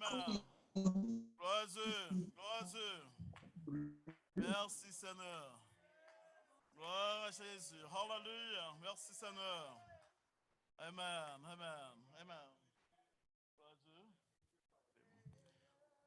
Amen. Gloire à Dieu. Gloire à Dieu. Merci Seigneur. Gloire à Jésus. Hallelujah. Merci Seigneur. Amen. Amen. Amen. Gloire à Dieu.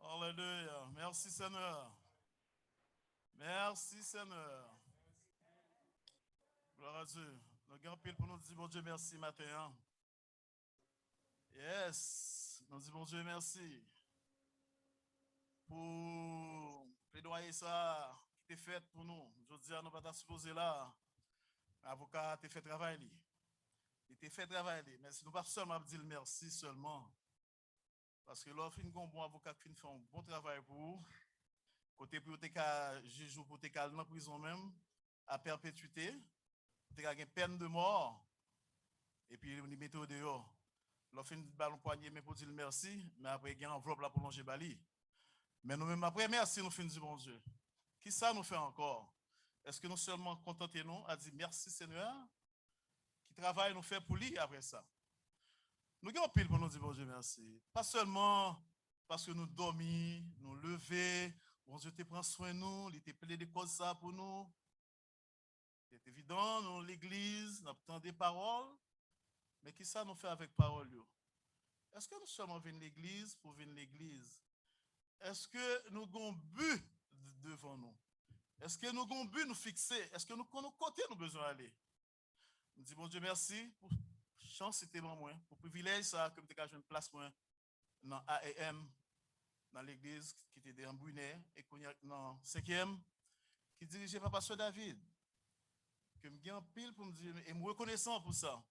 Hallelujah. Merci Seigneur. Merci Seigneur. Gloire à Dieu. Nous avons pile pour nous dire bon Dieu merci matin. Yes. Nous disons bon Dieu merci pour plaidoyer ça qui est fait pour nous. Je dis à nous pas supposé là. L'avocat a fait travail. Il a fait travail. Mais si nous pas seulement dire merci seulement. Parce que l'offre un bon avocat qui fait un bon travail pour vous. Côté pour te juge pour te calmer dans prison même à perpétuité. Tu as une peine de mort. Et puis, on y met au dehors. L'offre une ballon poignet, mais pour dire merci. Mais après, il y a une enveloppe là pour longer Bali. Mais nous-mêmes, après, merci, nous finissons, bon Dieu. Qui ça nous fait encore? Est-ce que nous seulement contentons-nous à dire merci, Seigneur? Qui travaille nous fait pour lui après ça? Nous avons pile pour nous dire, bon Dieu, merci. Pas seulement parce que nous dormons, nous levons, bon Dieu te prend soin de nous, il te plaît de causes ça pour nous. C'est évident, nous, l'église, nous avons des paroles. Mais qui ça nous fait avec parole? Est-ce que nous sommes venus à l'église pour venir à l'église? Est-ce que nous avons but devant nous? Est-ce que nous avons but nous fixer? Est-ce que nous connaissons côté nous besoin d'aller? Nous disons, bon Dieu, merci pour chance c'était moi, pour privilège ça, comme tu as une place moi dans AEM, dans l'église qui était en Brunet, et qu'on y a dans 5e, qui dirigeait par Pasteur David. Que je suis pile pour me dire, et me reconnaissant pour ça.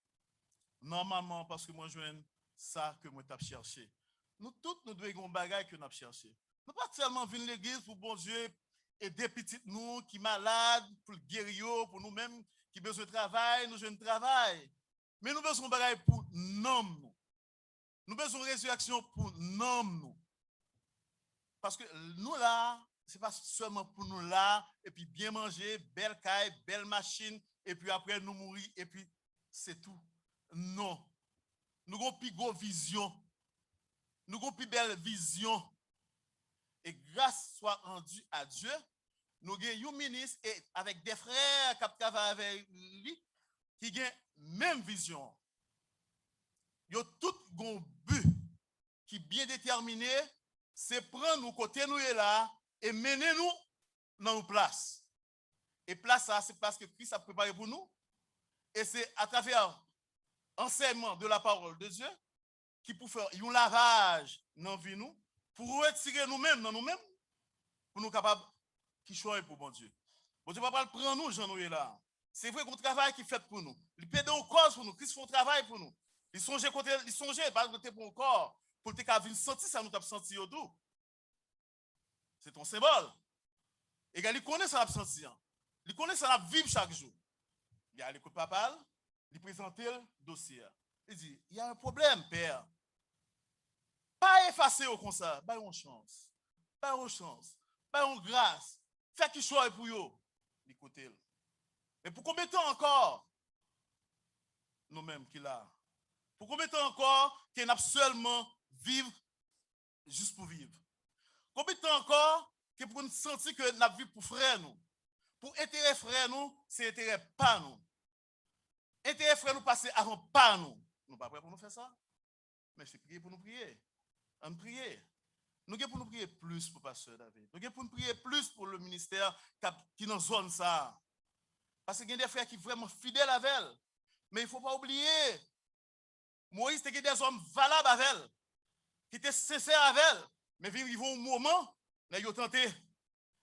Normalement, parce que moi, je viens ça que moi, je cherché. Nous tous, nous devons avoir des bagages que nous avons cherché. Nous pas seulement venir à l'église pour bon Dieu aider petites nous qui malades, pour le guérir, pour nous-mêmes qui besoin de travail, nous jeunes travail. Mais nous besoin de bagages pour nous. Nous besoin de résurrection pour nous. Parce que nous là, ce n'est pas seulement pour nous là, et puis bien manger, belle caille, belle machine, et puis après nous mourir, et puis c'est tout. Non. Nous avons plus grosse vision. Nous avons plus belle vision. Et grâce soit rendue à Dieu, nous avons un ministre et avec des frères qui travaillent avec lui qui ont même vision. Ils ont tout un but qui est bien déterminé, c'est prendre nous côté nous est là et mener nous dans nos places. Et place ça, c'est parce que Christ a préparé pour nous. Et c'est à travers enseignement de la parole de Dieu qui pour faire un lavage dans vie nous, pour retirer nous-mêmes dans nous-mêmes, pour nous capables qui choisissent pour bon Dieu. Bon Dieu va pas prendre nous, Jean Noé là. C'est vrai qu'on travaille qui fait pour nous. Il paie au cause pour nous. Christ fait un travail pour nous. Il songe côté, il songe pas côté pour le corps, pour te venir sentir ça nous t'a senti au tout. C'est ton symbole. Et il connaît ça senti. Il connaît ça vivre chaque jour. Il a l'écoute papa, il présente le dossier. Il dit, il y a un problème, père. Pas effacer au comme ça, pas une chance. Pas une chance. Pas une grâce. Fais qu'il soit pour vous. Écoutez. Mais pour combien de temps encore nous-mêmes qui là? Pour combien de temps encore qu'il n'a seulement vivre juste pour vivre? Combien de temps encore que pour nous sentir que nous vivons pour frère nous? Pour intérêt frère nous, c'est intérêt pas nous. Intérêt frère nous passer avant pas nous. Nous pas prêts pour nous faire ça? Mais c'est prier pour nous prier. On prie. Nous devons pour nous prier plus pour Pasteur David. Nous devons pour nous prier plus pour le ministère qui nous zone ça. Parce qu'il y a des frères qui sont vraiment fidèles avec elle. Mais il ne faut pas oublier, Moïse était des hommes valables avec elle, qui étaient sincères avec elle. Mais il y a un moment, ils ont tenté.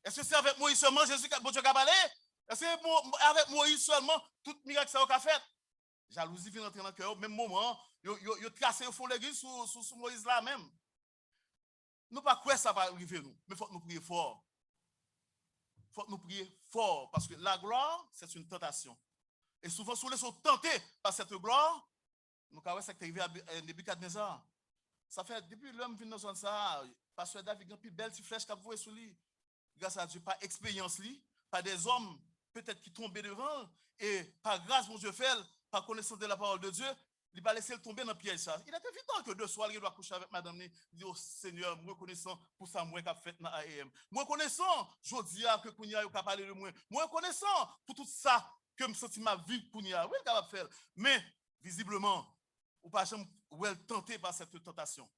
Est-ce que c'est avec Moïse seulement Jésus qui a parlé? Est-ce que c'est avec Moïse seulement tout miracle ça a fait? Jalousie vient entrer dans le cœur. Au même moment, ils ont tracé au fond de l'église sous Moïse là même. Nous pas quoi ça va arriver nous, mais il faut que nous prier fort. Il faut que nous prier fort parce que la gloire, c'est une tentation. Et souvent, si nous sommes tentés par cette gloire, nous avons ça qui est arrivé à Nebuchadnezzar. Ça fait depuis l'homme vient dans ça, Pasteur David a une plus belle flèche qu'a voué sur lui. Grâce à Dieu, par expérience, par des hommes peut-être qui tombaient devant, et par grâce, mon Dieu fait, par connaissance de la parole de Dieu, Il va laisser le tomber dans le piège. Ça. Il était évident que de soir, il doit coucher avec madame. Il dit, oh Seigneur, moi reconnaissant pour ça, moi qui a fait dans l'AM. Moi reconnaissant, je dis que Kounia a parlé de moi. Moi reconnaissant pour tout ça que je me sens ma vie Kounia. Oui, il capable de faire. Mais, visiblement, ou pas jamais tenté par cette tentation.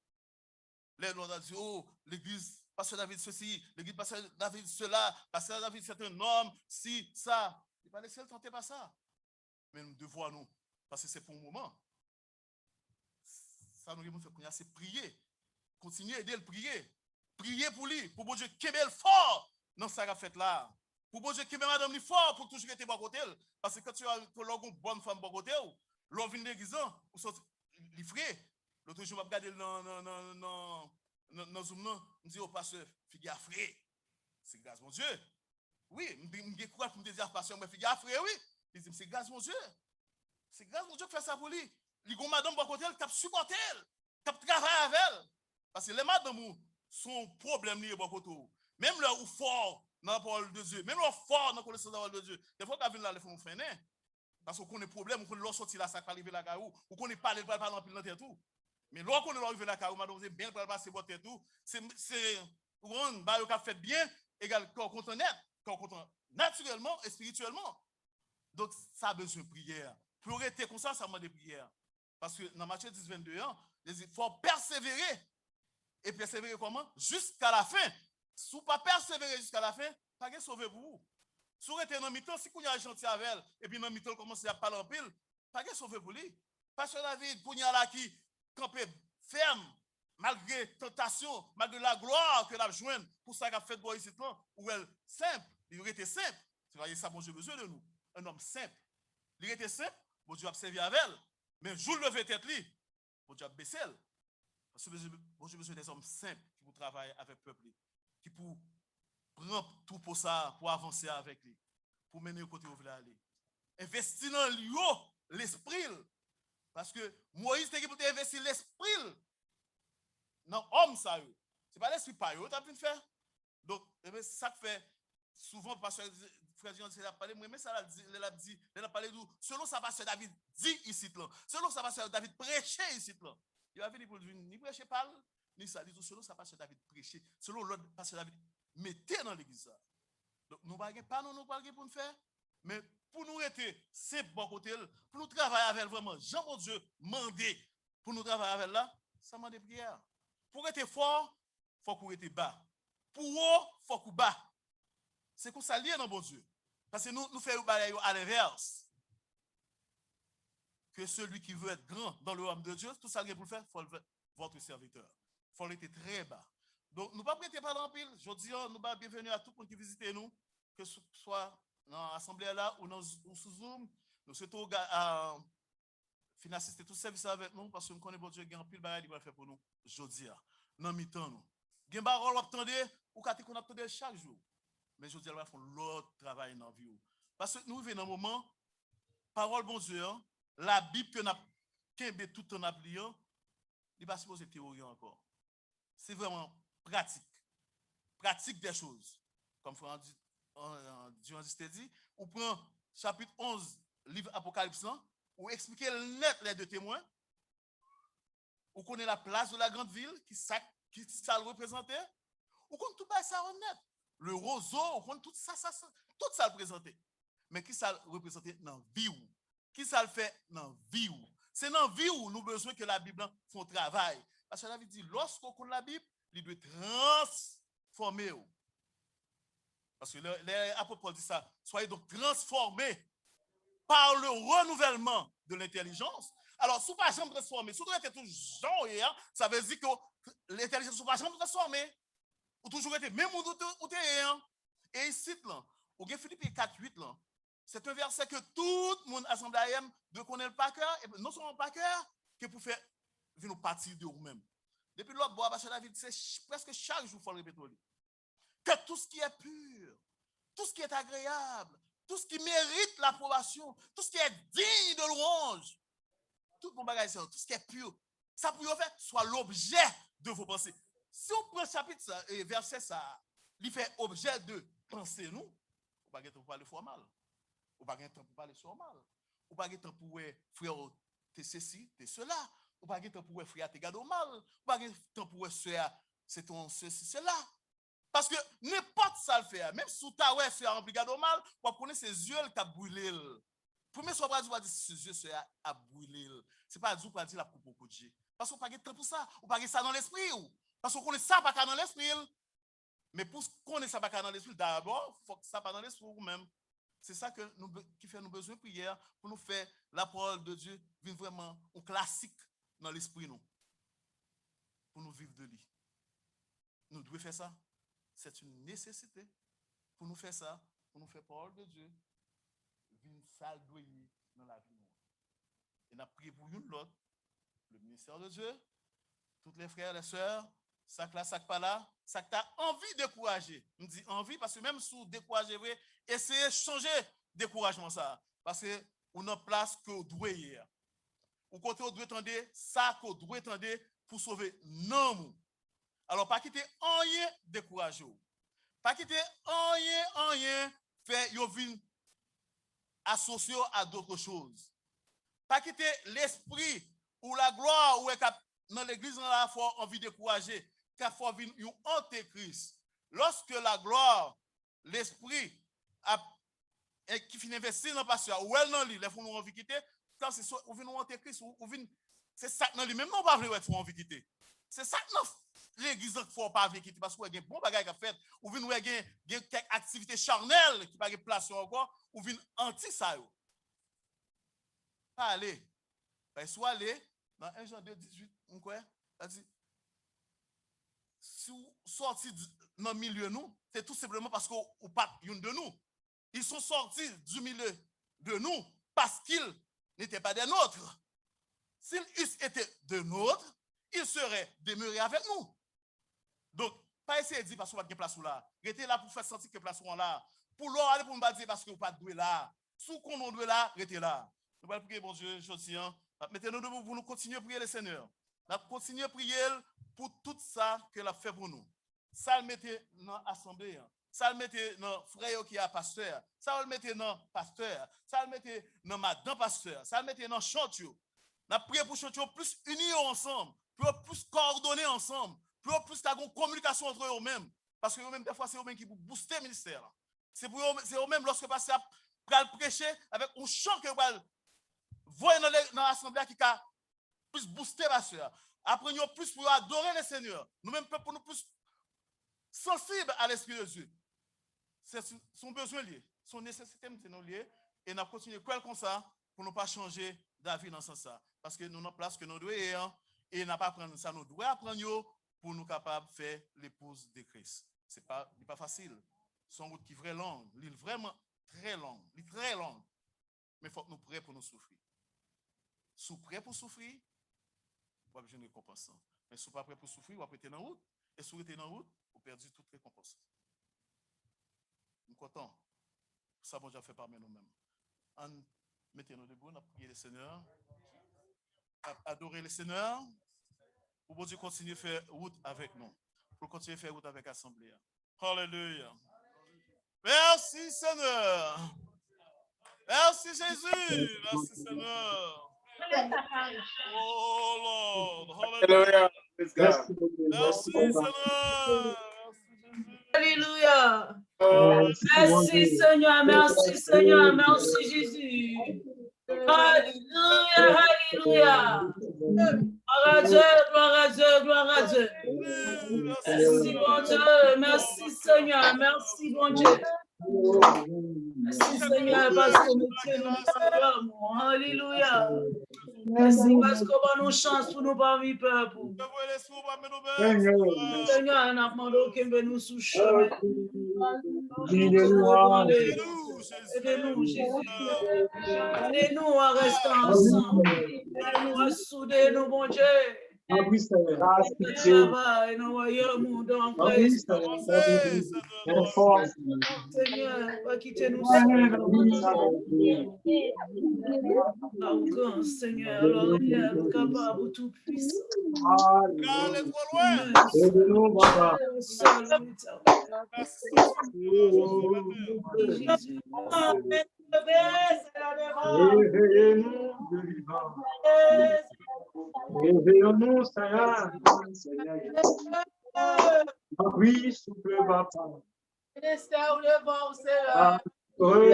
Les gens ont dit, oh, l'église, pasteur David ceci, l'église, pasteur David cela, pasteur David c'est un homme, si, ça. Il va laisser le tenter par ça. Mais nous devons nous, parce que c'est pour un moment. Ça nous devons faire, c'est prier. Continuer à aider le prier. Prier pour lui, pour bon Dieu qu'il est fort dans ça qu'a fait là. Pour bon Dieu qu'il madame lui fort pour toujours être bon côté. Parce que quand tu as une bonne femme bon côté, l'on vient de l'église, ou sorti, il frais. L'autre jour, je regarde dans Zoom, je dis au pasteur, fille frais. C'est grâce mon Dieu. Oui, je crois pour me dire, pasteur, mais fille frais, oui. Il dit, c'est grâce mon Dieu. C'est grâce mon Dieu qui fait ça pour lui. Les gars, madame, bon côté, tu as supporté elle, tu as travaillé avec elle. Parce que les madames, son problème lié bon côté. Même là où fort dans la parole de Dieu, même là fort dans la connaissance de la parole de Dieu, des fois, quand vient là, il faut nous freiner. Parce qu'on connaît problème, on connaît l'autre sorti là, ça va arriver là, on connaît pas les balles en pile dans tout. Mais lorsqu'on est arrivé là, madame, c'est bien, passer votre tout. C'est, on va fait bien, égal, corps contre net, corps contre naturellement et spirituellement. Donc, ça a besoin de prière. Pour être comme ça demande de prière. Parce que dans Matthieu 10, 22, il faut persévérer. Et persévérer comment? Jusqu'à la fin. Si vous ne pas persévérer jusqu'à la fin, pas de sauver pour vous. Si vous êtes dans le mi-temps, si vous êtes gentil avec elle, et puis dans le mi-temps, vous commencez à parler en pile, pas de sauver pour lui. Pasteur David, vous êtes là qui campé ferme, malgré tentation, malgré la gloire que l'a joint pour ça qu'a fait de ici, ou elle simple, il aurait été simple. C'est voyez ça, bon Dieu besoin de nous. Un homme simple. Il était simple, bon Dieu a servi avec elle. Mais jour levé tête li, bon Dieu a baissé elle. Parce que bon Dieu besoin des hommes simples qui pour travailler avec le peuple, qui pour prendre tout pour ça, pour avancer avec lui, pour mener au côté où vous voulez aller. Investir dans l'esprit. Parce que Moïse était pour investir l'esprit dans l'homme, ça. C'est pas l'esprit pas, tu as pu le faire. Donc, ça fait souvent, parce que frère Jean, il a parlé, mais ça il a parlé de selon ça, pasteur David dit ici, selon ça, pasteur David prêchait ici. Il va venir pour dire, ni prêcher parle, ni ça, dit selon ça, pasteur David prêchait, selon l'autre, pasteur David mettait dans l'église. Donc, nous ne pas nous pour nous faire, mais pour nous être c'est bon côté, pour nous travailler avec vraiment, Jean mon Dieu, mandé pour nous travailler avec là, ça demande des prières. Pour être fort, il faut qu'on être bas. Pour haut, il faut qu'on bas. C'est qu'on s'allie dans bon Dieu. Parce que nous faisons à l'inverse. Que celui qui veut être grand dans le royaume de Dieu, tout ça pour le faire, il faut votre serviteur. Il faut être très bas. Donc, nous ne pas prêter par l'empile. Je dis, nous pas bienvenue à tout le monde qui visite nous, que ce soit dans l'assemblée là ou sous Zoom. Nous souhaitons assister tout service avec nous parce que nous connaissons bon Dieu, il y a un pile de faire pour nous. Je dis, dans mi-temps, nous. Il y a un parole qu'on attendait ou qu'on attendait chaque jour. Mais je dis, elle va faire l'autre travail dans la vie. Parce que nous vivons dans un moment, parole bon Dieu, la Bible que nous avons tout en appliquant, il n'est pas supposé théorie encore. C'est vraiment pratique. Pratique des choses. Comme Frère Dieu dit, on prend chapitre 11, livre Apocalypse, ou expliquer net les deux témoins, ou connaît la place de la grande ville, qui ça le représentait, ou connaît tout ça honnête. Le roseau, on connaît tout ça le présentait. Mais qui ça le représentait dans la vie où? Qui ça le fait dans la vie où? C'est dans la vie où nous avons besoin que la Bible fasse un travail. Parce que la Bible dit, lorsqu'on connaît la Bible, il doit transformer. Parce que l'apôtre Paul dit ça, soyez donc transformés par le renouvellement de l'intelligence. Alors, si vous ne pas jamais transformé, si vous êtes toujours hier, ça veut dire que l'intelligence ne pas jamais transformée. Ou toujours été même où vous êtes. Et ici, là, au Philippiens 4, 8, là, c'est un verset que tout le monde assemblée de connaître par cœur, et non seulement par cœur, que pour faire venir partir de vous-même. Depuis l'autre bois, parce que David, c'est presque chaque jour, il faut le répéter. Que tout ce qui est pur, tout ce qui est agréable, tout ce qui mérite l'approbation, tout ce qui est digne de louange, tout mon bagage, tout ce qui est pur, ça pour faire soit l'objet de vos pensées. Si on prend chapitre et verset ça, il fait objet de penser nous, on pas temps pour parler fort mal, on pas temps pour parler sur mal, on pas temps pour frère t'es ceci, t'es cela. Ou pas de temps pour frère, t'es gardé au mal. Ou pas de temps pour soeur, c'est ton ceci, cela. Parce que n'importe ça le fait, même si tu as ouais, frère rempli garde au mal, pour connaître ses yeux qui a brûlé. Premier soir, pas dire ses yeux a brûlé. C'est pas dire pour dire la coupe au côté. Parce qu'on pas de temps pour ça. Ou pas de ça dans l'esprit. Parce qu'on connaît ça pas dans l'esprit. Mais pour connaître ça pas dans l'esprit, d'abord, il faut que ça pas dans l'esprit vous-même. C'est ça qui fait nous besoin de prière pour nous faire la parole de Dieu vivre vraiment un classique dans l'esprit nous. Pour nous vivre de lui. Nous devons faire ça. C'est une nécessité pour nous faire ça, pour nous faire parole de Dieu, vivre salle doyer dans la vie. Et nous avons prié pour une l'autre, le ministère de Dieu, tous les frères et les sœurs, ça là, ça pas là, ça que tu as envie de décourager. Je dis envie parce que même si vous découragez, essayez de changer découragement ça. Parce que on a place que vous doit hier. Ou côté vous doit attendre ça que vous doit attendre pour sauver non. Alors pas quitter rien décourager. Pas quitter rien faire yo vin associé à d'autres choses. Pas quitter l'esprit ou la gloire ou dans l'église dans la foi envie de décourager. Car faut venir un antéchrist. Lorsque la gloire, l'esprit qui finit investir dans le pasteur, ou elle dans lui, les fonds nous envie quitter, quand c'est soit ou vient un antéchrist ou vient c'est ça dans lui même non pas vrai faut envie quitter. C'est ça que l'église ne faut pas envie quitter parce qu'il y a un bon bagage à faire, ou vient il y a quelques activités charnelles qui pas de place encore, ou vient anti ça yo. Pas aller. Soit aller dans 1 Jean 2 18 on quoi? Ça dit si vous sortez dans le milieu de nous, c'est tout simplement parce qu'on n'est pas une de nous. Ils sont sortis du milieu de nous parce qu'ils n'étaient pas des nôtres. S'ils eussent été de nôtres, ils seraient demeurés avec nous. Donc, pas essayer de dire parce qu'on n'a pas de place là. Restez là pour faire sentir que place là. Pour l'or, aller pour me dire parce qu'on n'a pas de là. Sous qu'on a là, restez là. Nous allons prier, bon Dieu, aujourd'hui. Mettez-nous debout pour nous continuer à prier le Seigneur. Nous allons continuer à prier pour tout ça que l'a fait pour nous. Ça le mettez dans l'assemblée. Ça le mettez dans frère qui est pasteur. Ça le mettez dans pasteur. Ça le mettez dans madame pasteur. Ça le mettez dans chantier. Nous allons prier pour chantier plus unis ensemble, plus coordonnés ensemble, plus de communication entre eux-mêmes. Parce que eux-mêmes, des fois, c'est eux-mêmes qui vont booster le ministère. C'est eux-mêmes lorsque le pasteur va prêcher avec un chant que va voir dans l'assemblée qui a plus booster la sœur. Après, nous plus pour adorer le Seigneur. Nous-mêmes, pour nous plus sensibles à l'Esprit de Dieu. C'est son besoin lié, son nécessité nous lié. Et nous continuons comme ça pour ne pas changer d'avis dans ce sens. Parce que nous avons place que nous devons et nous pas apprendre ça. Nous devons apprendre pour nous capables de faire l'épouse de Christ. Ce n'est pas facile. C'est une route qui est vraiment longue. L'île vraiment très longue. Très longue. Mais il faut que nous prêts pour nous souffrir. Si vous prêts pour souffrir, vous avez besoin de récompense. Mais si vous pas prêt pour souffrir, vous avez été dans la route. Et si vous êtes dans la route, vous perdez toute récompense. Nous sommes contents. Ça, bon Dieu fait parmi nous-mêmes. Mettez-nous debout, nous prions le Seigneur. Adorer le Seigneur. Pour bon Dieu continuer à faire route avec nous. Pour continuer à faire route avec l'Assemblée. Alléluia. Merci Seigneur. Merci Jésus. Merci Seigneur. Oh Lord. Hallelujah. Merci Seigneur. Alléluia. Merci Seigneur, merci Seigneur, merci Jésus. Alléluia, alléluia. Gloire à Dieu, gloire à Dieu, gloire à Dieu. Merci bon Dieu, merci Seigneur, merci bon Dieu. Merci Seigneur parce que nous sommes alléluia. Merci parce qu'on a nos chances pour nous parmi peuple. Seigneur, on a demandé que nous sous chemin. Aidez-nous, Jésus. Aidez-nous à rester ensemble. Aidez-nous à souder nos bon Dieu. Travail, nous voyons le monde en vrai. Seigneur, pas quitter nous. Grand Seigneur, alors il est capable tout puissant. Dieu vivant. Réveillons-nous, Seigneur. Oui, souffle, papa. Ministère ou le vent, Seigneur. Ah, oui,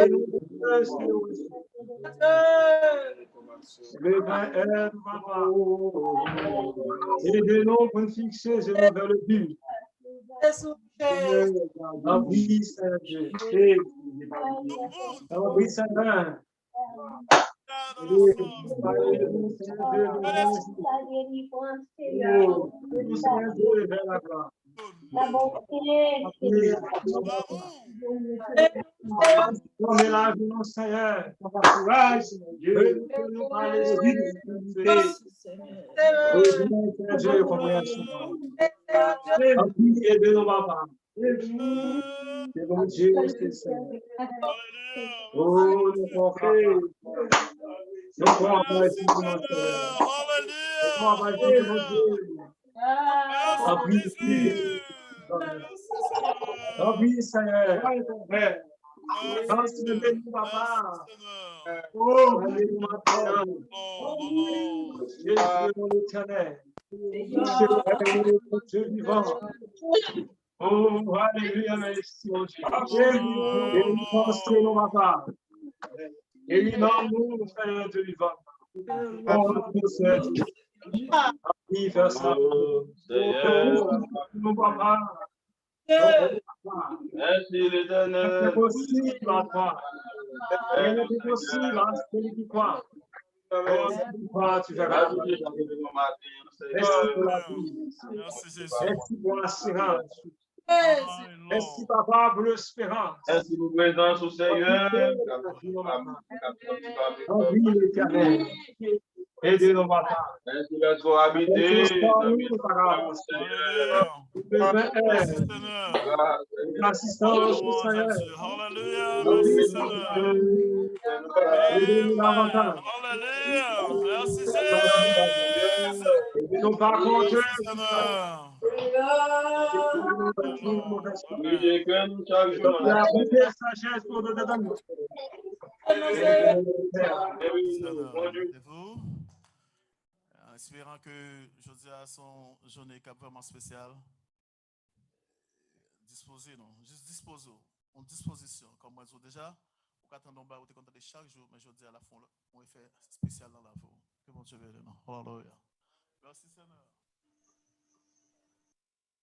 le vin est, papa. Aidez-nous pour nous fixer vers le but. Ah oui, Seigneur. Ah oui, Seigneur. Comme la vie, mon Seigneur, Dieu, nous parler Dieu, compréhension. Aidez-nous, papa. C'est bon Dieu, c'est ça. Oh, le portrait. Le portrait, c'est mon Seigneur. Le portrait, c'est mon Dieu. Ah oui, Seigneur. Merci de nous, papa. Oh, alléluia. Jésus, mon éternel. Dieu vivant. Oh, alléluia, merci, mon Dieu. Et nous pensons, nos papa. Et nous, Seigneur, Dieu vivant. Oh, nous, Seigneur. Oui, faire ça. Nos papa. Merci l'éternel. C'est possible, papa. Rien n'est possible à celui qui croit. Tu verras. Merci pour la vie. Merci pour l'assurance. Merci, papa, pour l'espérance. Merci pour la présence au Seigneur. Oui, l'éternel. Aidez-nous, papa. Merci d'être habité. L'assistance au Seigneur. Merci Jésus. Aidez-nous par contre. Sagesse pour nous donner. Espérant que jeudi à son journée cap vraiment spéciale. Disposez, non? Juste disposez. En disposition. Comme moi, je déjà, vous attendez en bas, vous êtes chaque jour, mais je dis à la fin, on fait spécial dans la vie. Que bon Dieu veut, non? Alléluia. Merci Seigneur.